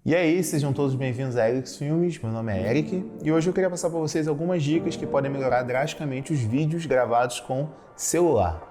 E aí, sejam todos bem-vindos a Eric's Filmes, meu nome é Eric e hoje eu queria passar para vocês algumas dicas que podem melhorar drasticamente os vídeos gravados com celular.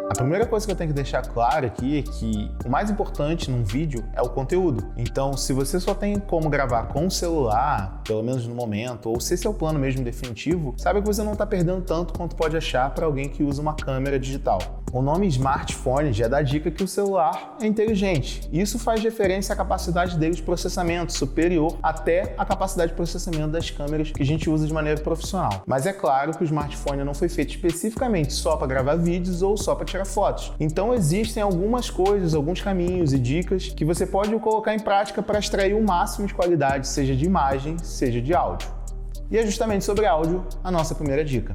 A primeira coisa que eu tenho que deixar claro aqui é que o mais importante num vídeo é o conteúdo. Então, se você só tem como gravar com o celular, pelo menos no momento, ou se esse é o plano mesmo definitivo, saiba que você não está perdendo tanto quanto pode achar para alguém que usa uma câmera digital. O nome smartphone já dá dica que o celular é inteligente. Isso faz referência à capacidade dele de processamento superior até a capacidade de processamento das câmeras que a gente usa de maneira profissional. Mas é claro que o smartphone não foi feito especificamente só para gravar vídeos ou só para tirar fotos. Então existem algumas coisas, alguns caminhos e dicas que você pode colocar em prática para extrair o máximo de qualidade, seja de imagem, seja de áudio. E é justamente sobre áudio a nossa primeira dica.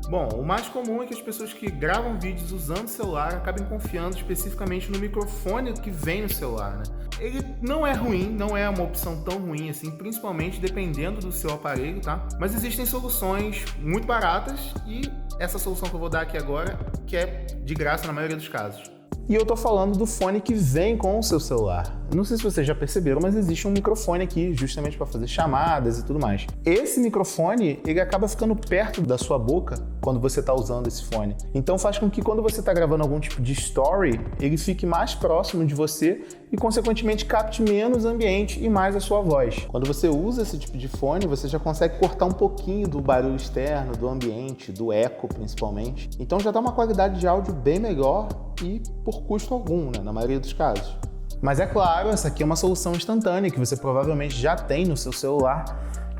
Bom, o mais comum é que as pessoas que gravam vídeos usando o celular acabem confiando especificamente no microfone que vem no celular, né? Ele não é ruim, não é uma opção tão ruim assim, principalmente dependendo do seu aparelho, tá? Mas existem soluções muito baratas e essa solução que eu vou dar aqui agora, que é de graça na maioria dos casos. E eu tô falando do fone que vem com o seu celular. Não sei se vocês já perceberam, mas existe um microfone aqui justamente para fazer chamadas e tudo mais. Esse microfone, ele acaba ficando perto da sua boca quando você está usando esse fone. Então faz com que quando você está gravando algum tipo de story, ele fique mais próximo de você e consequentemente capte menos ambiente e mais a sua voz. Quando você usa esse tipo de fone, você já consegue cortar um pouquinho do barulho externo, do ambiente, do eco principalmente. Então já dá uma qualidade de áudio bem melhor e por custo algum, né, na maioria dos casos. Mas é claro, essa aqui é uma solução instantânea que você provavelmente já tem no seu celular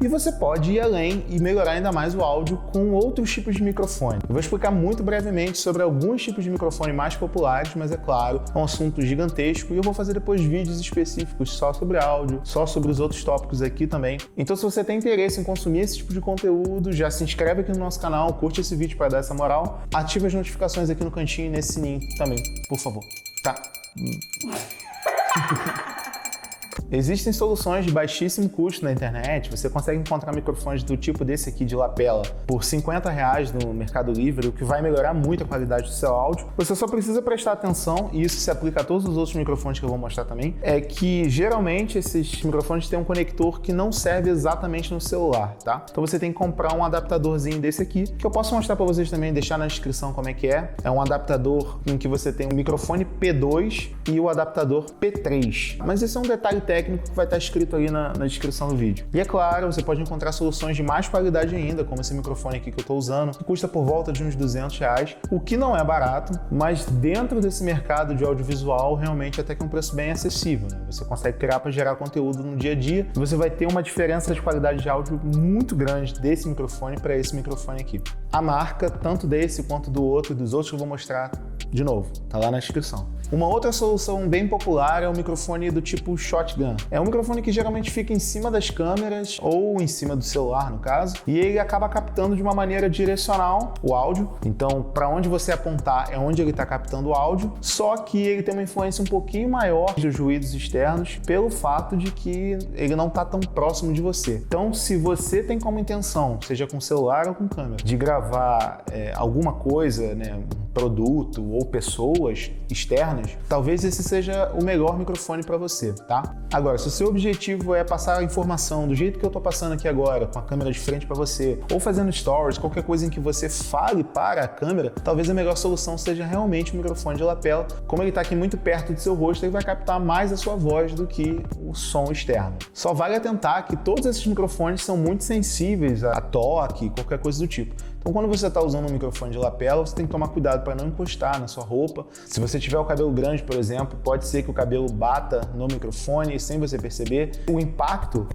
e você pode ir além e melhorar ainda mais o áudio com outros tipos de microfone. Eu vou explicar muito brevemente sobre alguns tipos de microfone mais populares, mas é claro, é um assunto gigantesco e eu vou fazer depois vídeos específicos só sobre áudio, só sobre os outros tópicos aqui também. Então se você tem interesse em consumir esse tipo de conteúdo, já se inscreve aqui no nosso canal, curte esse vídeo para dar essa moral, ativa as notificações aqui no cantinho e nesse sininho também, por favor, tá? Existem soluções de baixíssimo custo na internet, você consegue encontrar microfones do tipo desse aqui de lapela por R$50 no Mercado Livre, o que vai melhorar muito a qualidade do seu áudio. Você só precisa prestar atenção, e isso se aplica a todos os outros microfones que eu vou mostrar também, é que geralmente esses microfones têm um conector que não serve exatamente no celular, tá? Então você tem que comprar um adaptadorzinho desse aqui, que eu posso mostrar para vocês também, deixar na descrição como é que é. É um adaptador em que você tem o microfone P2 e o adaptador P3. Mas esse é um detalhe técnico que vai estar escrito ali na descrição do vídeo. E é claro, você pode encontrar soluções de mais qualidade ainda, como esse microfone aqui que eu estou usando, que custa por volta de uns R$200, o que não é barato, mas dentro desse mercado de audiovisual, realmente até que é um preço bem acessível, né? Você consegue criar para gerar conteúdo no dia a dia, e você vai ter uma diferença de qualidade de áudio muito grande desse microfone para esse microfone aqui. A marca, tanto desse quanto do outro e dos outros que eu vou mostrar, de novo, tá lá na descrição. Uma outra solução bem popular é o microfone do tipo shotgun. É um microfone que geralmente fica em cima das câmeras ou em cima do celular, no caso, e ele acaba captando de uma maneira direcional o áudio. Então, para onde você apontar é onde ele está captando o áudio, só que ele tem uma influência um pouquinho maior dos ruídos externos pelo fato de que ele não está tão próximo de você. Então, se você tem como intenção, seja com celular ou com câmera, de gravar alguma coisa, né, um produto ou pessoas externas, talvez esse seja o melhor microfone para você, tá? Agora, se o seu objetivo é passar a informação do jeito que eu tô passando aqui agora, com a câmera de frente para você, ou fazendo stories, qualquer coisa em que você fale para a câmera, talvez a melhor solução seja realmente o microfone de lapela. Como ele tá aqui muito perto do seu rosto, ele vai captar mais a sua voz do que o som externo. Só vale atentar que todos esses microfones são muito sensíveis a toque, qualquer coisa do tipo. Então, quando você está usando um microfone de lapela, você tem que tomar cuidado para não encostar na sua roupa. Se você tiver o cabelo grande, por exemplo, pode ser que o cabelo bata no microfone sem você perceber. O impacto,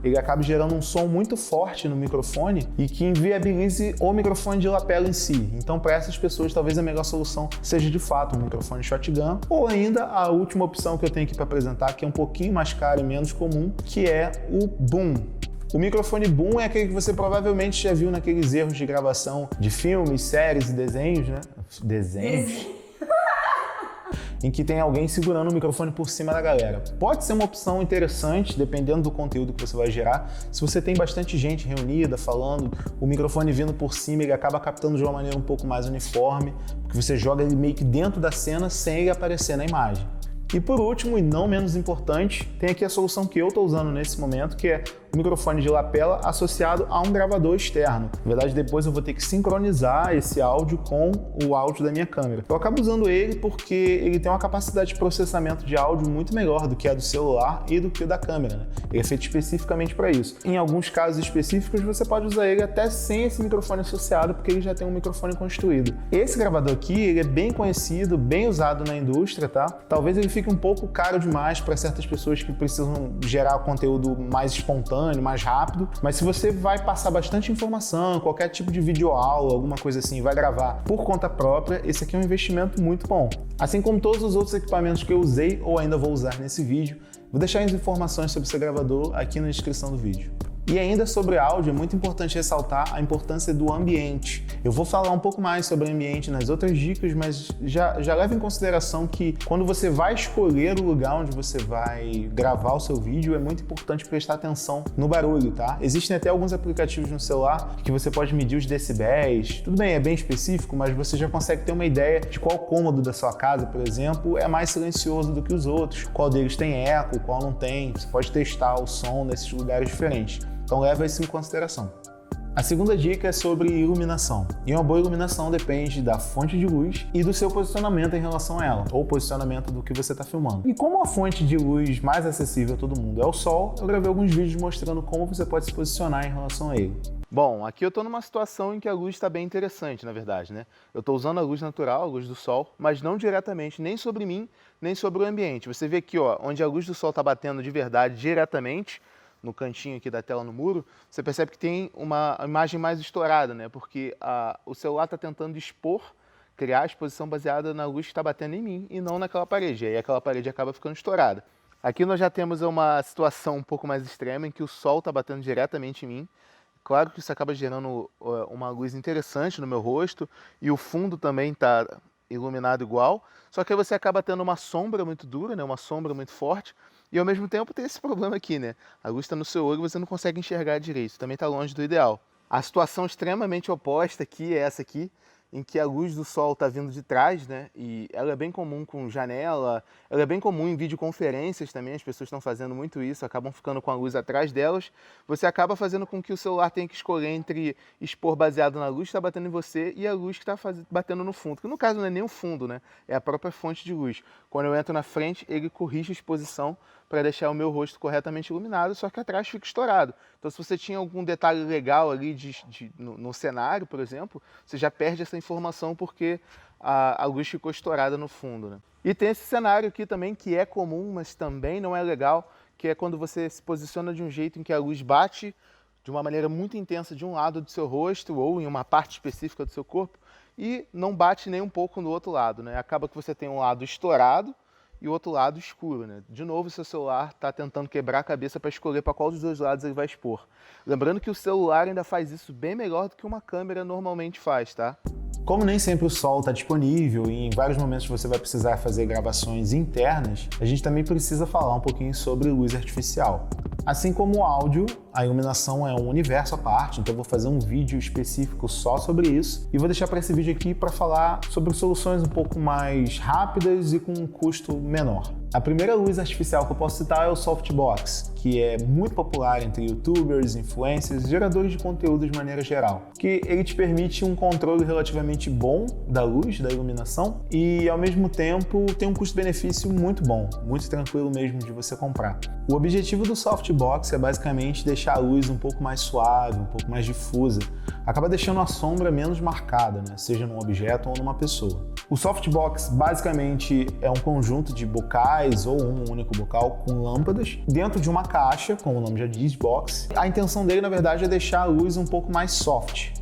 ele acaba gerando um som muito forte no microfone e que inviabilize o microfone de lapela em si. Então, para essas pessoas, talvez a melhor solução seja de fato um microfone shotgun, ou ainda a última opção que eu tenho aqui para apresentar, que é um pouquinho mais cara e menos comum, que é o boom. O microfone boom é aquele que você provavelmente já viu naqueles erros de gravação de filmes, séries e desenhos, né? Desenhos? em que tem alguém segurando o microfone por cima da galera. Pode ser uma opção interessante, dependendo do conteúdo que você vai gerar. Se você tem bastante gente reunida, falando, o microfone vindo por cima, ele acaba captando de uma maneira um pouco mais uniforme, porque você joga ele meio que dentro da cena sem ele aparecer na imagem. E por último, e não menos importante, tem aqui a solução que eu estou usando nesse momento, que é o microfone de lapela associado a um gravador externo. Na verdade, depois eu vou ter que sincronizar esse áudio com o áudio da minha câmera. Eu acabo usando ele porque ele tem uma capacidade de processamento de áudio muito melhor do que a do celular e do que a da câmera, né? Ele é feito especificamente para isso. Em alguns casos específicos, você pode usar ele até sem esse microfone associado, porque ele já tem um microfone construído. Esse gravador aqui, ele é bem conhecido, bem usado na indústria, tá? Talvez ele fique um pouco caro demais para certas pessoas que precisam gerar conteúdo mais espontâneo, mais rápido, mas se você vai passar bastante informação, qualquer tipo de videoaula, alguma coisa assim, vai gravar por conta própria, esse aqui é um investimento muito bom. Assim como todos os outros equipamentos que eu usei ou ainda vou usar nesse vídeo, vou deixar as informações sobre esse gravador aqui na descrição do vídeo. E ainda sobre áudio, é muito importante ressaltar a importância do ambiente. Eu vou falar um pouco mais sobre ambiente nas outras dicas, mas já leva em consideração que quando você vai escolher o lugar onde você vai gravar o seu vídeo, é muito importante prestar atenção no barulho, tá? Existem até alguns aplicativos no celular que você pode medir os decibéis. Tudo bem, é bem específico, mas você já consegue ter uma ideia de qual cômodo da sua casa, por exemplo, é mais silencioso do que os outros, qual deles tem eco, qual não tem. Você pode testar o som nesses lugares diferentes. Então leva isso em consideração. A segunda dica é sobre iluminação. E uma boa iluminação depende da fonte de luz e do seu posicionamento em relação a ela, ou posicionamento do que você está filmando. E como a fonte de luz mais acessível a todo mundo é o sol, eu gravei alguns vídeos mostrando como você pode se posicionar em relação a ele. Bom, aqui eu estou numa situação em que a luz está bem interessante, na verdade, né? Eu estou usando a luz natural, a luz do sol, mas não diretamente nem sobre mim, nem sobre o ambiente. Você vê aqui, ó, onde a luz do sol está batendo de verdade diretamente, no cantinho aqui da tela no muro, você percebe que tem uma imagem mais estourada, né? Porque o celular está tentando criar a exposição baseada na luz que está batendo em mim e não naquela parede. E aí aquela parede acaba ficando estourada. Aqui nós já temos uma situação um pouco mais extrema em que o sol está batendo diretamente em mim. Claro que isso acaba gerando uma luz interessante no meu rosto e o fundo também está iluminado igual, só que aí você acaba tendo uma sombra muito dura, né? Uma sombra muito forte. E ao mesmo tempo tem esse problema aqui, né? A luz está no seu olho e você não consegue enxergar direito, também está longe do ideal. A situação extremamente oposta aqui é essa aqui, em que a luz do sol está vindo de trás, né? E ela é bem comum com janela, ela é bem comum em videoconferências também, as pessoas estão fazendo muito isso, acabam ficando com a luz atrás delas. Você acaba fazendo com que o celular tenha que escolher entre expor baseado na luz que está batendo em você e a luz que está batendo no fundo, que no caso não é nem o fundo, né? É a própria fonte de luz. Quando eu entro na frente, ele corrige a exposição para deixar o meu rosto corretamente iluminado, só que atrás fica estourado. Então, se você tinha algum detalhe legal ali no cenário, por exemplo, você já perde essa informação porque a luz ficou estourada no fundo, né? E tem esse cenário aqui também que é comum, mas também não é legal, que é quando você se posiciona de um jeito em que a luz bate de uma maneira muito intensa de um lado do seu rosto ou em uma parte específica do seu corpo e não bate nem um pouco no outro lado, né? Acaba que você tem um lado estourado e o outro lado escuro, né? De novo, seu celular está tentando quebrar a cabeça para escolher para qual dos dois lados ele vai expor. Lembrando que o celular ainda faz isso bem melhor do que uma câmera normalmente faz, tá? Como nem sempre o sol está disponível e em vários momentos você vai precisar fazer gravações internas, a gente também precisa falar um pouquinho sobre luz artificial. Assim como o áudio, a iluminação é um universo à parte, então eu vou fazer um vídeo específico só sobre isso e vou deixar para esse vídeo aqui para falar sobre soluções um pouco mais rápidas e com um custo menor. A primeira luz artificial que eu posso citar é o Softbox, que é muito popular entre youtubers, influencers, geradores de conteúdo de maneira geral, que ele te permite um controle relativamente bom da luz, da iluminação e ao mesmo tempo tem um custo-benefício muito bom, muito tranquilo mesmo de você comprar. O objetivo do Softbox é basicamente deixar a luz um pouco mais suave, um pouco mais difusa, acaba deixando a sombra menos marcada, né? Seja num objeto ou numa pessoa. O Softbox basicamente é um conjunto de bocais ou um único bocal com lâmpadas dentro de uma caixa, como o nome já diz, box. A intenção dele, na verdade, é deixar a luz um pouco mais soft.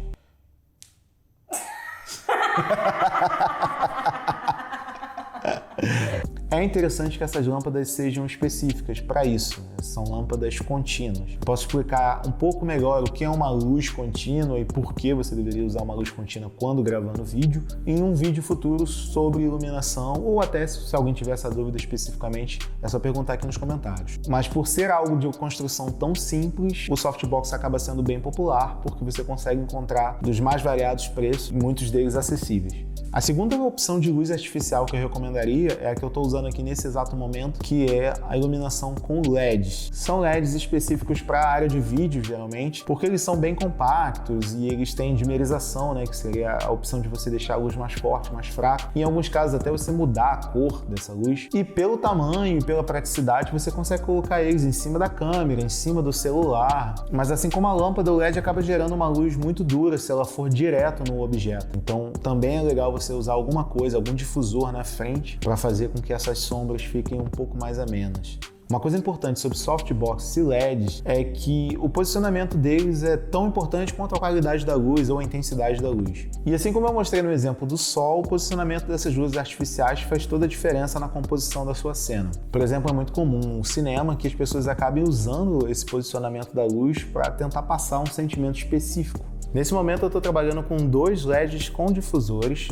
É é interessante que essas lâmpadas sejam específicas para isso, né? São lâmpadas contínuas. Posso explicar um pouco melhor o que é uma luz contínua e por que você deveria usar uma luz contínua quando gravando vídeo em um vídeo futuro sobre iluminação, ou até se alguém tiver essa dúvida especificamente, é só perguntar aqui nos comentários. Mas por ser algo de construção tão simples, o softbox acaba sendo bem popular porque você consegue encontrar dos mais variados preços, muitos deles acessíveis. A segunda opção de luz artificial que eu recomendaria é a que eu estou usando aqui nesse exato momento, que é a iluminação com LEDs. São LEDs específicos para a área de vídeo, geralmente, porque eles são bem compactos e eles têm dimerização, né, que seria a opção de você deixar a luz mais forte, mais fraca. Em alguns casos, até você mudar a cor dessa luz. E pelo tamanho e pela praticidade, você consegue colocar eles em cima da câmera, em cima do celular. Mas assim como a lâmpada, o LED acaba gerando uma luz muito dura se ela for direto no objeto. Então, também é legal você usar alguma coisa, algum difusor na frente para fazer com que essas sombras fiquem um pouco mais amenas. Uma coisa importante sobre softbox e LEDs é que o posicionamento deles é tão importante quanto a qualidade da luz ou a intensidade da luz. E assim como eu mostrei no exemplo do sol, o posicionamento dessas luzes artificiais faz toda a diferença na composição da sua cena. Por exemplo, é muito comum no cinema que as pessoas acabem usando esse posicionamento da luz para tentar passar um sentimento específico. Nesse momento eu estou trabalhando com 2 LEDs com difusores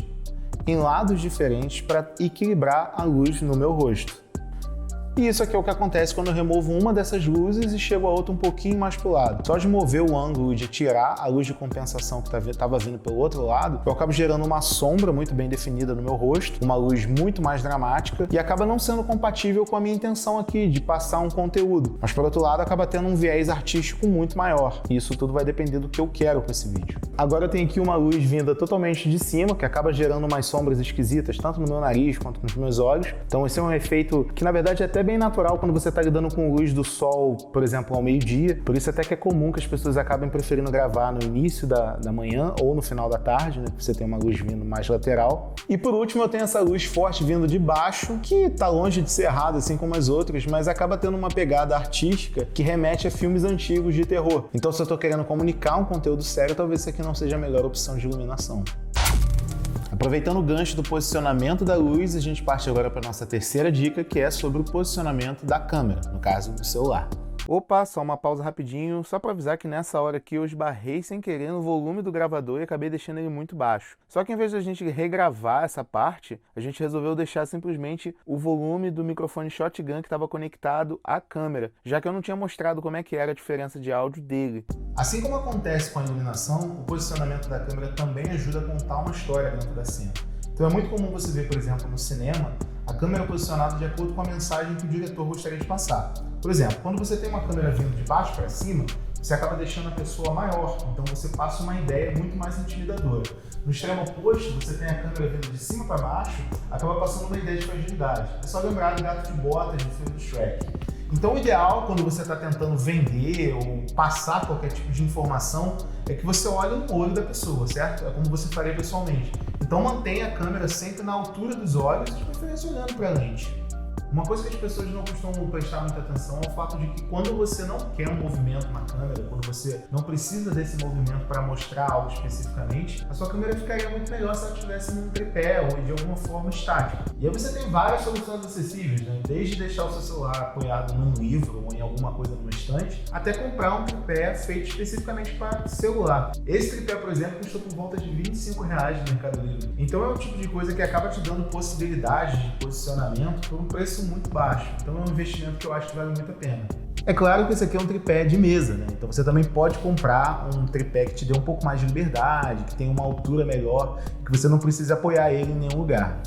em lados diferentes para equilibrar a luz no meu rosto. E isso aqui é o que acontece quando eu removo uma dessas luzes e chego a outra um pouquinho mais para o lado. Só de mover o ângulo e de tirar a luz de compensação que estava vindo pelo outro lado, eu acabo gerando uma sombra muito bem definida no meu rosto, uma luz muito mais dramática e acaba não sendo compatível com a minha intenção aqui de passar um conteúdo. Mas por outro lado, acaba tendo um viés artístico muito maior. E isso tudo vai depender do que eu quero com esse vídeo. Agora eu tenho aqui uma luz vinda totalmente de cima, que acaba gerando umas sombras esquisitas, tanto no meu nariz quanto nos meus olhos. Então esse é um efeito que na verdade é até bem natural quando você está lidando com luz do sol, por exemplo, ao meio-dia. Por isso até que é comum que as pessoas acabem preferindo gravar no início da manhã ou no final da tarde, né? Você tem uma luz vindo mais lateral. E por último eu tenho essa luz forte vindo de baixo, que está longe de ser errada, assim como as outras, mas acaba tendo uma pegada artística que remete a filmes antigos de terror. Então se eu estou querendo comunicar um conteúdo sério, talvez isso aqui não seja a melhor opção de iluminação. Aproveitando o gancho do posicionamento da luz, a gente parte agora para a nossa terceira dica, que é sobre o posicionamento da câmera, no caso do celular. Opa, só uma pausa rapidinho, só para avisar que nessa hora aqui eu esbarrei sem querer no volume do gravador e acabei deixando ele muito baixo. Só que em vez de a gente regravar essa parte, a gente resolveu deixar simplesmente o volume do microfone shotgun que estava conectado à câmera, já que eu não tinha mostrado como é que era a diferença de áudio dele. Assim como acontece com a iluminação, o posicionamento da câmera também ajuda a contar uma história dentro da cena. Então é muito comum você ver, por exemplo, no cinema, a câmera posicionada de acordo com a mensagem que o diretor gostaria de passar. Por exemplo, quando você tem uma câmera vindo de baixo para cima, você acaba deixando a pessoa maior, então você passa uma ideia muito mais intimidadora. No extremo oposto, você tem a câmera vindo de cima para baixo, acaba passando uma ideia de fragilidade. É só lembrar do Gato de Botas do filme do Shrek. Então o ideal, quando você está tentando vender ou passar qualquer tipo de informação, é que você olhe no olho da pessoa, certo? É como você faria pessoalmente. Então mantenha a câmera sempre na altura dos olhos, de preferência olhando para a lente. Uma coisa que as pessoas não costumam prestar muita atenção é o fato de que quando você não quer um movimento na câmera, quando você não precisa desse movimento para mostrar algo especificamente, a sua câmera ficaria muito melhor se ela estivesse num tripé ou de alguma forma estática. E aí você tem várias soluções acessíveis, né? Desde deixar o seu celular apoiado num livro ou em alguma coisa numa estante, até comprar um tripé feito especificamente para celular. Esse tripé, por exemplo, custou por volta de R$25 no Mercado Livre. Então é o tipo de coisa que acaba te dando possibilidades de posicionamento por um preço muito baixo. Então é um investimento que eu acho que vale muito a pena. É claro que esse aqui é um tripé de mesa, né? Então você também pode comprar um tripé que te dê um pouco mais de liberdade, que tenha uma altura melhor, que você não precise apoiar ele em nenhum lugar.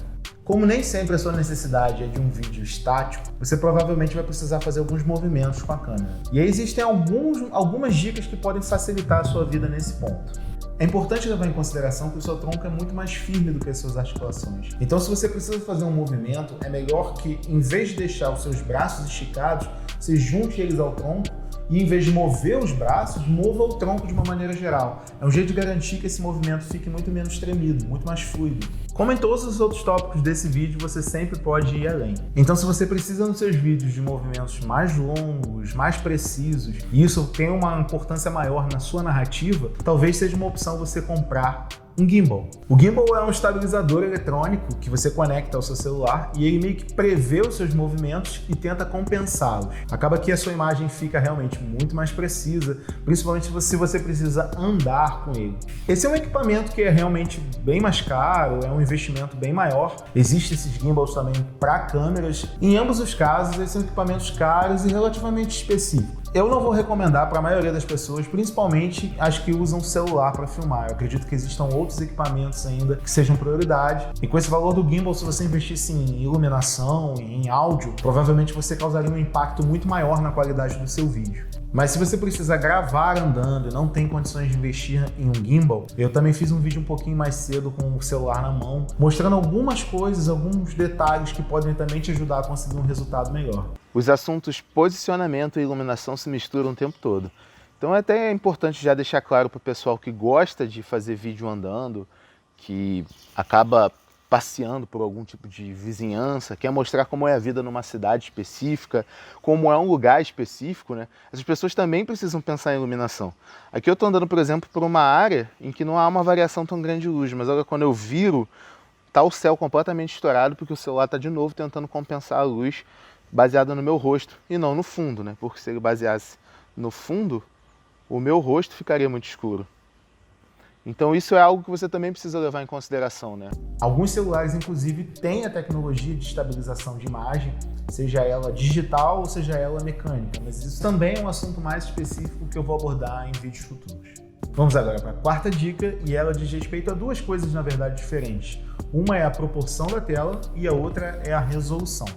Como nem sempre a sua necessidade é de um vídeo estático, você provavelmente vai precisar fazer alguns movimentos com a câmera. E aí existem algumas dicas que podem facilitar a sua vida nesse ponto. É importante levar em consideração que o seu tronco é muito mais firme do que as suas articulações. Então, se você precisa fazer um movimento, é melhor que, em vez de deixar os seus braços esticados, você junte eles ao tronco e, em vez de mover os braços, mova o tronco de uma maneira geral. É um jeito de garantir que esse movimento fique muito menos tremido, muito mais fluido. Como em todos os outros tópicos desse vídeo, você sempre pode ir além. Então, se você precisa nos seus vídeos de movimentos mais longos, mais precisos, e isso tem uma importância maior na sua narrativa, talvez seja uma opção você comprar Um gimbal. O gimbal é um estabilizador eletrônico que você conecta ao seu celular e ele meio que prevê os seus movimentos e tenta compensá-los. Acaba que a sua imagem fica realmente muito mais precisa, principalmente se você precisa andar com ele. Esse é um equipamento que é realmente bem mais caro, é um investimento bem maior. Existem esses gimbals também para câmeras. Em ambos os casos, esses são equipamentos caros e relativamente específicos. Eu não vou recomendar para a maioria das pessoas, principalmente as que usam celular para filmar. Eu acredito que existam outros equipamentos ainda que sejam prioridade. E com esse valor do gimbal, se você investisse em iluminação, em áudio, provavelmente você causaria um impacto muito maior na qualidade do seu vídeo. Mas se você precisa gravar andando e não tem condições de investir em um gimbal, eu também fiz um vídeo um pouquinho mais cedo com o celular na mão, mostrando algumas coisas, alguns detalhes que podem também te ajudar a conseguir um resultado melhor. Os assuntos posicionamento e iluminação se misturam o tempo todo. Então até é importante já deixar claro para o pessoal que gosta de fazer vídeo andando, que acaba passeando por algum tipo de vizinhança, quer mostrar como é a vida numa cidade específica, como é um lugar específico, né? Essas pessoas também precisam pensar em iluminação. Aqui eu estou andando, por exemplo, por uma área em que não há uma variação tão grande de luz, mas olha, quando eu viro, está o céu completamente estourado porque o celular está de novo tentando compensar a luz baseada no meu rosto e não no fundo, né? Porque se ele baseasse no fundo, o meu rosto ficaria muito escuro. Então isso é algo que você também precisa levar em consideração, né? Alguns celulares, inclusive, têm a tecnologia de estabilização de imagem, seja ela digital ou seja ela mecânica, mas isso também é um assunto mais específico que eu vou abordar em vídeos futuros. Vamos agora para a quarta dica, e ela diz respeito a duas coisas, na verdade, diferentes. Uma é a proporção da tela e a outra é a resolução.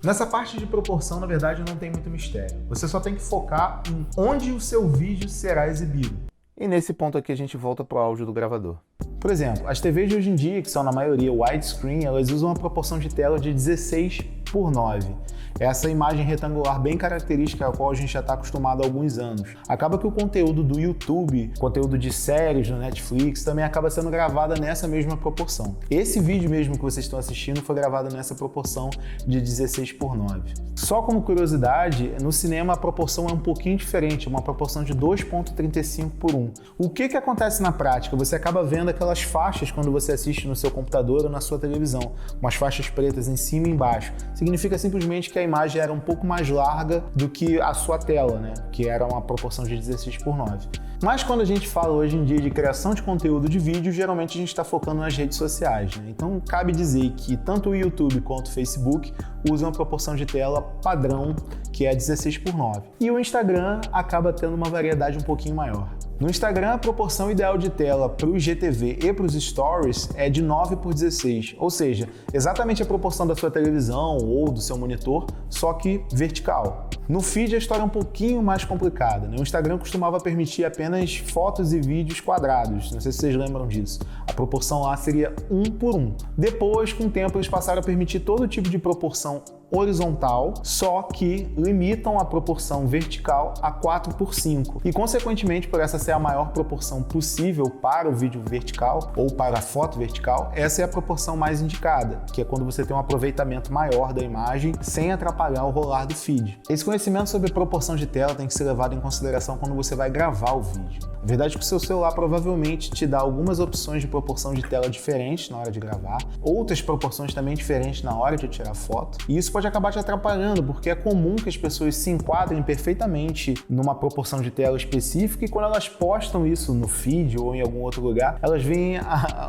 Nessa parte de proporção, na verdade, não tem muito mistério. Você só tem que focar em onde o seu vídeo será exibido. E nesse ponto aqui a gente volta para o áudio do gravador. Por exemplo, as TVs de hoje em dia, que são na maioria widescreen, elas usam uma proporção de tela de 16:9. Essa imagem retangular bem característica, a qual a gente já está acostumado há alguns anos. Acaba que o conteúdo do YouTube, conteúdo de séries do Netflix, também acaba sendo gravado nessa mesma proporção. Esse vídeo mesmo que vocês estão assistindo foi gravado nessa proporção de 16:9. Só como curiosidade, no cinema a proporção é um pouquinho diferente, uma proporção de 2:35:1. O que acontece na prática? Você acaba vendo aquelas faixas quando você assiste no seu computador ou na sua televisão, umas faixas pretas em cima e embaixo. Significa simplesmente que a imagem era um pouco mais larga do que a sua tela, né? Que era uma proporção de 16:9. Mas quando a gente fala hoje em dia de criação de conteúdo de vídeo, geralmente a gente está focando nas redes sociais, né? Então cabe dizer que tanto o YouTube quanto o Facebook usam a proporção de tela padrão, que é 16:9. E o Instagram acaba tendo uma variedade um pouquinho maior. No Instagram, a proporção ideal de tela para o IGTV e para os Stories é de 9:16, ou seja, exatamente a proporção da sua televisão ou do seu monitor, só que vertical. No feed a história é um pouquinho mais complicada, né? O Instagram costumava permitir apenas fotos e vídeos quadrados, não sei se vocês lembram disso. A proporção lá seria 1:1. Depois, com o tempo, eles passaram a permitir todo tipo de proporção horizontal, só que limitam a proporção vertical a 4:5. E, consequentemente, por essa ser a maior proporção possível para o vídeo vertical ou para a foto vertical, essa é a proporção mais indicada, que é quando você tem um aproveitamento maior da imagem sem atrapalhar o rolar do feed. Esse conhecimento sobre proporção de tela tem que ser levado em consideração quando você vai gravar o vídeo. A verdade é que o seu celular provavelmente te dá algumas opções de proporção de tela diferentes na hora de gravar, outras proporções também diferentes na hora de tirar foto, e isso pode acabar te atrapalhando, porque é comum que as pessoas se enquadrem perfeitamente numa proporção de tela específica e quando elas postam isso no feed ou em algum outro lugar, elas veem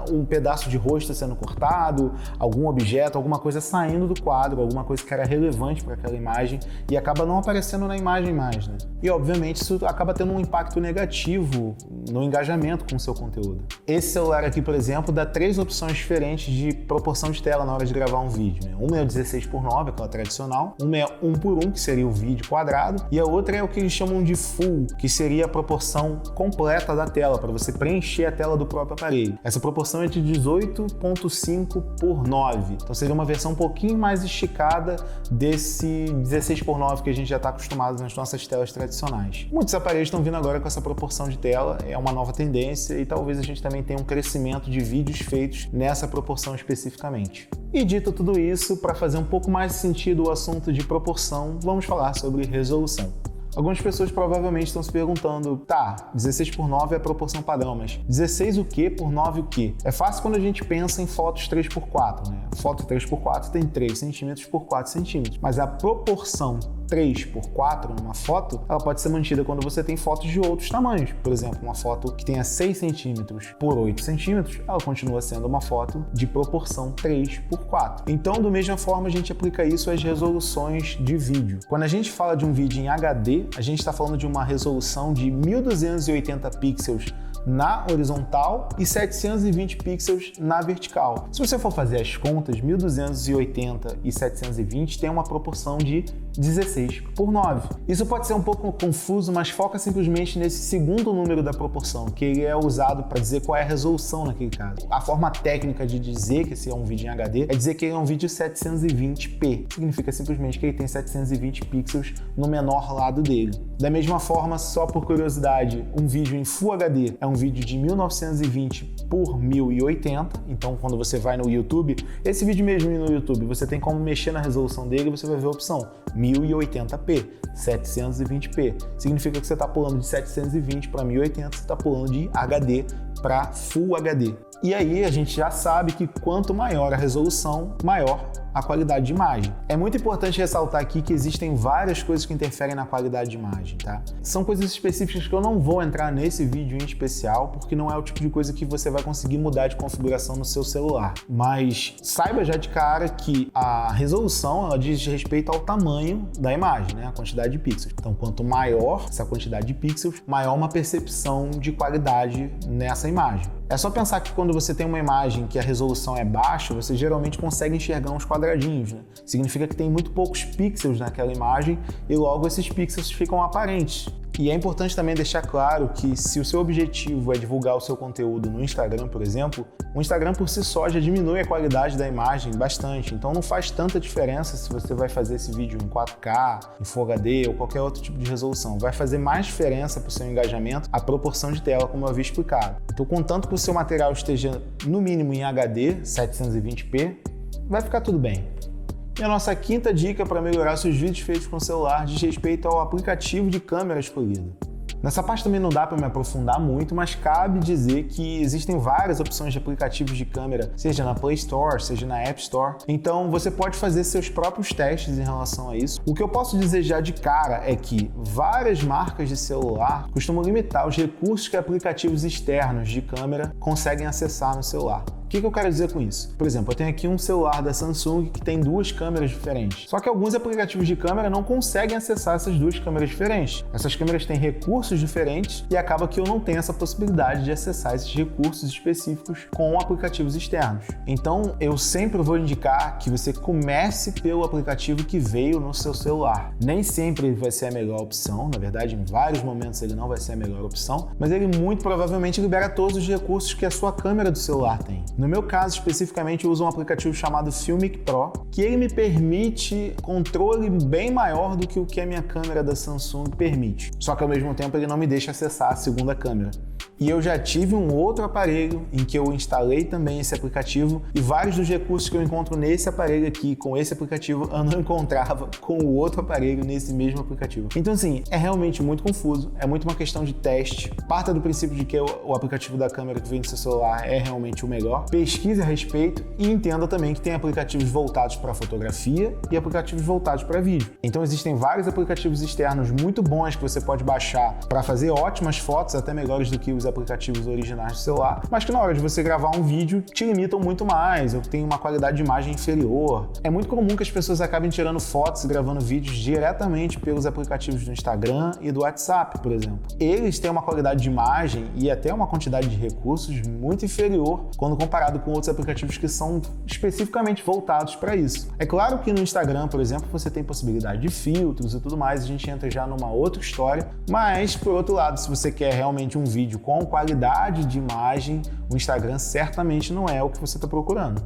um pedaço de rosto sendo cortado, algum objeto, alguma coisa saindo do quadro, alguma coisa que era relevante para aquela imagem e acaba não aparecendo na imagem mais, né? E obviamente isso acaba tendo um impacto negativo no engajamento com o seu conteúdo. Esse celular aqui, por exemplo, dá 3 opções diferentes de proporção de tela na hora de gravar um vídeo, né? Uma é o 16:9, aquela tradicional, uma é 1:1, que seria o vídeo quadrado, e a outra é o que eles chamam de Full, que seria a proporção completa da tela, para você preencher a tela do próprio aparelho. Essa proporção é de 18:5:9, então seria uma versão um pouquinho mais esticada desse 16:9 que a gente já está acostumado nas nossas telas tradicionais. Muitos aparelhos estão vindo agora com essa proporção de tela, é uma nova tendência e talvez a gente também tenha um crescimento de vídeos feitos nessa proporção especificamente. E dito tudo isso, para fazer um pouco mais sentido o assunto de proporção, vamos falar sobre resolução. Algumas pessoas provavelmente estão se perguntando, tá, 16:9 é a proporção padrão, mas 16 o quê por 9 o quê? É fácil quando a gente pensa em fotos 3x4, né? Foto 3x4 tem 3 centímetros por 4 centímetros, mas a proporção 3x4 numa foto, ela pode ser mantida quando você tem fotos de outros tamanhos. Por exemplo, uma foto que tenha 6 centímetros por 8 centímetros, ela continua sendo uma foto de proporção 3x4. Então, da mesma forma, a gente aplica isso às resoluções de vídeo. Quando a gente fala de um vídeo em HD, a gente está falando de uma resolução de 1280 pixels na horizontal e 720 pixels na vertical. Se você for fazer as contas, 1280 e 720 tem uma proporção de 16:9. Isso pode ser um pouco confuso, mas foca simplesmente nesse segundo número da proporção, que ele é usado para dizer qual é a resolução naquele caso. A forma técnica de dizer que esse é um vídeo em HD é dizer que ele é um vídeo 720p. Significa simplesmente que ele tem 720 pixels no menor lado dele. Da mesma forma, só por curiosidade, um vídeo em Full HD é um vídeo de 1920 por 1080. Então, quando você vai no YouTube, esse vídeo mesmo no YouTube, você tem como mexer na resolução dele, você vai ver a opção 1080p, 720p. Significa que você está pulando de 720 para 1080, você está pulando de HD para Full HD. E aí a gente já sabe que quanto maior a resolução, maior a qualidade de imagem. É muito importante ressaltar aqui que existem várias coisas que interferem na qualidade de imagem, tá? São coisas específicas que eu não vou entrar nesse vídeo em especial, porque não é o tipo de coisa que você vai conseguir mudar de configuração no seu celular. Mas saiba já de cara que a resolução, ela diz respeito ao tamanho da imagem, né? A quantidade de pixels. Então, quanto maior essa quantidade de pixels, maior uma percepção de qualidade nessa imagem. É só pensar que quando você tem uma imagem que a resolução é baixa, você geralmente consegue enxergar uns quadradinhos, né? Significa que tem muito poucos pixels naquela imagem e logo esses pixels ficam aparentes. E é importante também deixar claro que se o seu objetivo é divulgar o seu conteúdo no Instagram, por exemplo, o Instagram por si só já diminui a qualidade da imagem bastante, então não faz tanta diferença se você vai fazer esse vídeo em 4K, em Full HD ou qualquer outro tipo de resolução. Vai fazer mais diferença para o seu engajamento a proporção de tela, como eu havia explicado. Então, contanto que o seu material esteja no mínimo em HD, 720p, vai ficar tudo bem. E a nossa quinta dica para melhorar seus vídeos feitos com o celular diz respeito ao aplicativo de câmera escolhido. Nessa parte também não dá para me aprofundar muito, mas cabe dizer que existem várias opções de aplicativos de câmera, seja na Play Store, seja na App Store. Então você pode fazer seus próprios testes em relação a isso. O que eu posso dizer já de cara é que várias marcas de celular costumam limitar os recursos que aplicativos externos de câmera conseguem acessar no celular. O que eu quero dizer com isso? Por exemplo, eu tenho aqui um celular da Samsung que tem duas câmeras diferentes. Só que alguns aplicativos de câmera não conseguem acessar essas duas câmeras diferentes. Essas câmeras têm recursos diferentes e acaba que eu não tenho essa possibilidade de acessar esses recursos específicos com aplicativos externos. Então, eu sempre vou indicar que você comece pelo aplicativo que veio no seu celular. Nem sempre ele vai ser a melhor opção, na verdade, em vários momentos ele não vai ser a melhor opção, mas ele muito provavelmente libera todos os recursos que a sua câmera do celular tem. No meu caso, especificamente, eu uso um aplicativo chamado Filmic Pro, que ele me permite controle bem maior do que o que a minha câmera da Samsung permite. Só que ao mesmo tempo ele não me deixa acessar a segunda câmera. E eu já tive um outro aparelho em que eu instalei também esse aplicativo e vários dos recursos que eu encontro nesse aparelho aqui, com esse aplicativo, eu não encontrava com o outro aparelho nesse mesmo aplicativo. Então assim, é realmente muito confuso, é muito uma questão de teste. Parta do princípio de que o aplicativo da câmera que vem no seu celular é realmente o melhor. Pesquise a respeito e entenda também que tem aplicativos voltados para fotografia e aplicativos voltados para vídeo. Então existem vários aplicativos externos muito bons que você pode baixar para fazer ótimas fotos, até melhores do que os aplicativos originais do celular, mas que na hora de você gravar um vídeo te limitam muito mais, ou tem uma qualidade de imagem inferior. É muito comum que as pessoas acabem tirando fotos e gravando vídeos diretamente pelos aplicativos do Instagram e do WhatsApp, por exemplo. Eles têm uma qualidade de imagem e até uma quantidade de recursos muito inferior quando comparado com outros aplicativos que são especificamente voltados para isso. É claro que no Instagram, por exemplo, você tem possibilidade de filtros e tudo mais, a gente entra já numa outra história, mas por outro lado, se você quer realmente um vídeo com qualidade de imagem, o Instagram certamente não é o que você está procurando.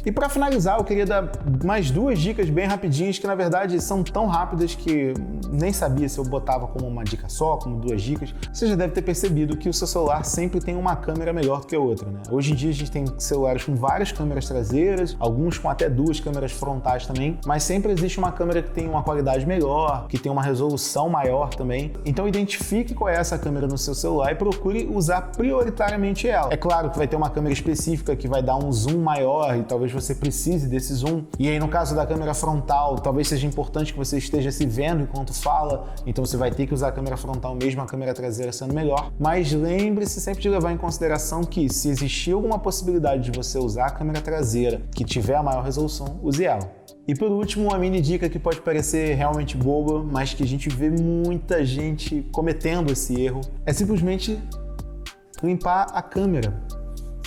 E para finalizar, eu queria dar mais 2 dicas bem rapidinhas, que na verdade são tão rápidas que nem sabia se eu botava como uma dica só, como 2 dicas. Você já deve ter percebido que o seu celular sempre tem uma câmera melhor do que a outra, né? Hoje em dia a gente tem celulares com várias câmeras traseiras, alguns com até 2 câmeras frontais também, mas sempre existe uma câmera que tem uma qualidade melhor, que tem uma resolução maior também. Então identifique qual é essa câmera no seu celular e procure usar prioritariamente ela. É claro que vai ter uma câmera específica que vai dar um zoom maior e talvez você precise desse zoom. E aí no caso da câmera frontal, talvez seja importante que você esteja se vendo enquanto fala, então você vai ter que usar a câmera frontal mesmo a câmera traseira sendo melhor. Mas lembre-se sempre de levar em consideração que se existir alguma possibilidade de você usar a câmera traseira que tiver a maior resolução, use ela. E por último, uma mini dica que pode parecer realmente boba, mas que a gente vê muita gente cometendo esse erro, é simplesmente limpar a câmera.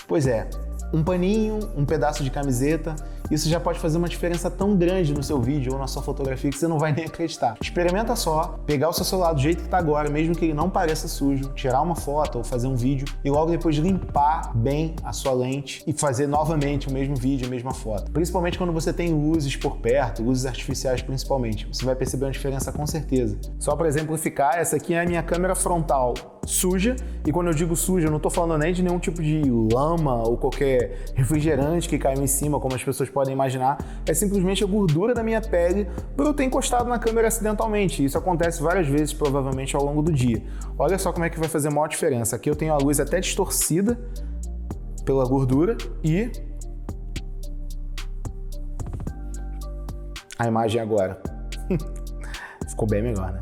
Pois é, um paninho, um pedaço de camiseta, isso já pode fazer uma diferença tão grande no seu vídeo ou na sua fotografia que você não vai nem acreditar. Experimenta só, pegar o seu celular do jeito que tá agora, mesmo que ele não pareça sujo, tirar uma foto ou fazer um vídeo e logo depois limpar bem a sua lente e fazer novamente o mesmo vídeo, a mesma foto. Principalmente quando você tem luzes por perto, luzes artificiais principalmente, você vai perceber uma diferença com certeza. Só para exemplificar, essa aqui é a minha câmera frontal suja, e quando eu digo suja, eu não tô falando nem de nenhum tipo de lama ou qualquer refrigerante que caiu em cima, como as pessoas podem imaginar, é simplesmente a gordura da minha pele por eu ter encostado na câmera acidentalmente. Isso acontece várias vezes, provavelmente, ao longo do dia. Olha só como é que vai fazer a maior diferença. Aqui eu tenho a luz até distorcida pela gordura e a imagem agora ficou bem melhor, né?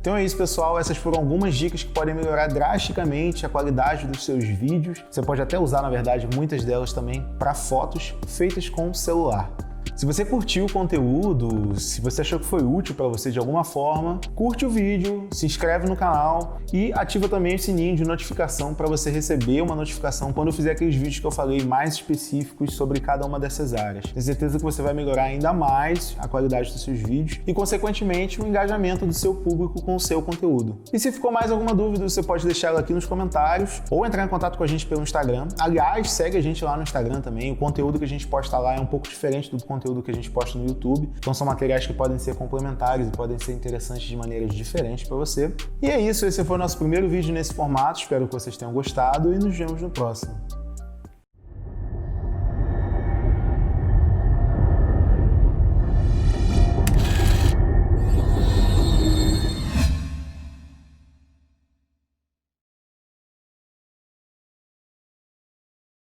Então é isso, pessoal, essas foram algumas dicas que podem melhorar drasticamente a qualidade dos seus vídeos. Você pode até usar, na verdade, muitas delas também para fotos feitas com o celular. Se você curtiu o conteúdo, se você achou que foi útil para você de alguma forma, curte o vídeo, se inscreve no canal e ativa também o sininho de notificação para você receber uma notificação quando eu fizer aqueles vídeos que eu falei mais específicos sobre cada uma dessas áreas. Tenho certeza que você vai melhorar ainda mais a qualidade dos seus vídeos e, consequentemente, o engajamento do seu público com o seu conteúdo. E se ficou mais alguma dúvida, você pode deixar ela aqui nos comentários ou entrar em contato com a gente pelo Instagram. Aliás, segue a gente lá no Instagram também. O conteúdo que a gente posta lá é um pouco diferente do conteúdo que a gente posta no YouTube, então são materiais que podem ser complementares e podem ser interessantes de maneiras diferentes para você. E é isso, esse foi o nosso primeiro vídeo nesse formato, espero que vocês tenham gostado e nos vemos no próximo.